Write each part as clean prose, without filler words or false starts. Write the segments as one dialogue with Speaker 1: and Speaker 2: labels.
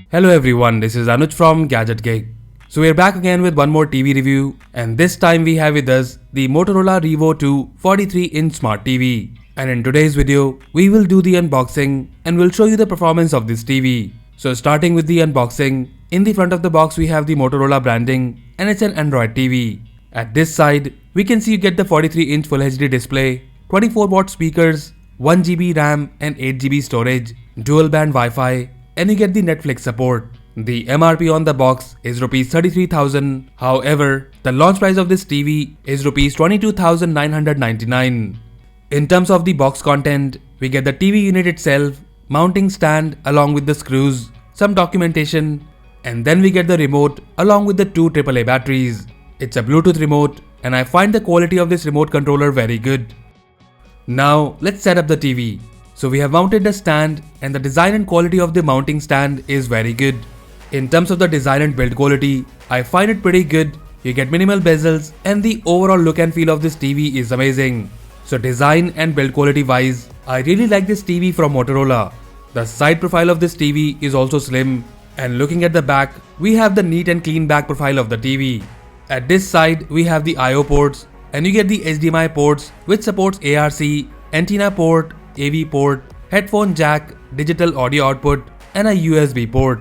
Speaker 1: Hello everyone, this is Anuj from Gadget Gig. So we're back again with one more TV review, and this time we have with us the Motorola Revou 2 43-inch Smart TV. And in today's video, we will do the unboxing and we'll show you the performance of this TV. So starting with the unboxing, in the front of the box we have the Motorola branding and it's an Android TV. At this side, we can see you get the 43-inch Full HD display, 24-watt speakers, 1GB RAM and 8GB storage, dual band Wi-Fi, and you get the Netflix support. The MRP on the box is Rs 33,000. However, the launch price of this TV is Rs 22,999. In terms of the box content, we get the TV unit itself, mounting stand along with the screws, some documentation, and then we get the remote along with the two AAA batteries. It's a Bluetooth remote and I find the quality of this remote controller very good. Now let's set up the TV. So we have mounted the stand and the design and quality of the mounting stand is very good. In terms of the design and build quality, I find it pretty good. You get minimal bezels and the overall look and feel of this TV is amazing. So design and build quality wise, I really like this TV from Motorola. The side profile of this TV is also slim, and looking at the back, we have the neat and clean back profile of the TV. At this side, we have the I/O ports and you get the HDMI ports which supports ARC, antenna port, AV port, headphone jack, digital audio output and a USB port.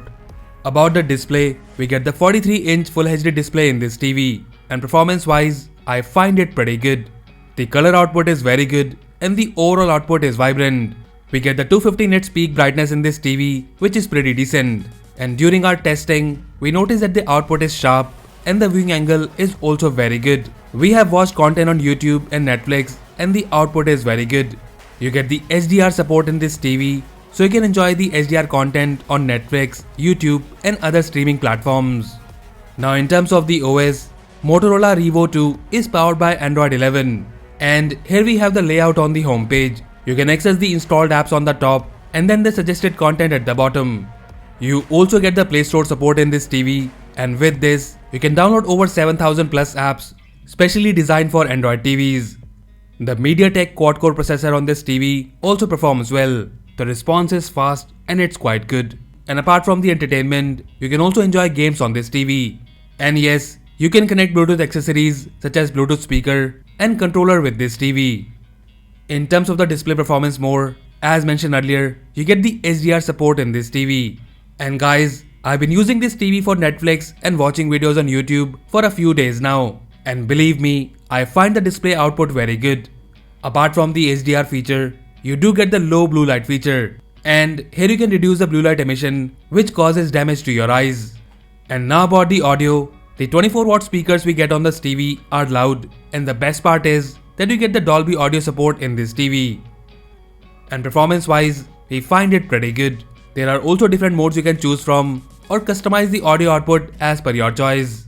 Speaker 1: About the display, we get the 43-inch Full HD display in this TV, and performance wise, I find it pretty good. The color output is very good and the overall output is vibrant. We get the 250 nits peak brightness in this TV, which is pretty decent. And during our testing, we noticed that the output is sharp and the viewing angle is also very good. We have watched content on YouTube and Netflix and the output is very good. You get the HDR support in this TV, so you can enjoy the HDR content on Netflix, YouTube and other streaming platforms. Now in terms of the OS, Motorola Revou 2 is powered by Android 11. And here we have the layout on the home page. You can access the installed apps on the top and then the suggested content at the bottom. You also get the Play Store support in this TV, and with this, you can download over 7,000 plus apps specially designed for Android TVs. The MediaTek quad-core processor on this TV also performs well. The response is fast and it's quite good. And apart from the entertainment, you can also enjoy games on this TV. And yes, you can connect Bluetooth accessories such as Bluetooth speaker and controller with this TV. In terms of the display performance more, as mentioned earlier, you get the HDR support in this TV. And guys, I've been using this TV for Netflix and watching videos on YouTube for a few days now. And believe me, I find the display output very good. Apart from the HDR feature, you do get the low blue light feature. And here you can reduce the blue light emission, which causes damage to your eyes. And now about the audio, the 24-watt speakers we get on this TV are loud. And the best part is that you get the Dolby audio support in this TV. And performance wise, we find it pretty good. There are also different modes you can choose from or customize the audio output as per your choice.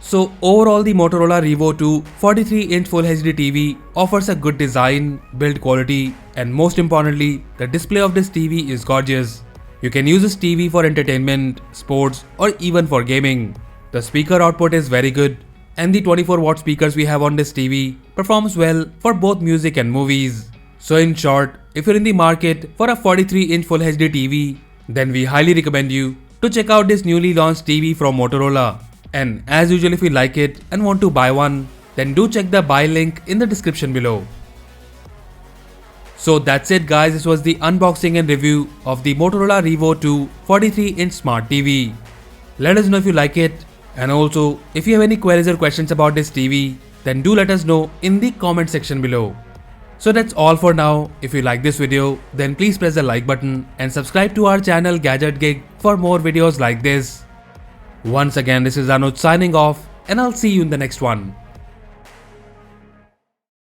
Speaker 1: So overall, the Motorola Revou 2 43-inch Full HD TV offers a good design, build quality, and most importantly, the display of this TV is gorgeous. You can use this TV for entertainment, sports, or even for gaming. The speaker output is very good, and the 24-watt speakers we have on this TV performs well for both music and movies. So in short, if you're in the market for a 43-inch Full HD TV, then we highly recommend you to check out this newly launched TV from Motorola. And as usual, if you like it and want to buy one, then do check the buy link in the description below. So that's it guys, this was the unboxing and review of the Motorola Revou 2 43-inch Smart TV. Let us know if you like it, and also if you have any queries or questions about this TV, then do let us know in the comment section below. So that's all for now. If you like this video, then please press the like button and subscribe to our channel Gadget Gig for more videos like this. Once again, this is Anuj signing off, and I'll see you in the next one.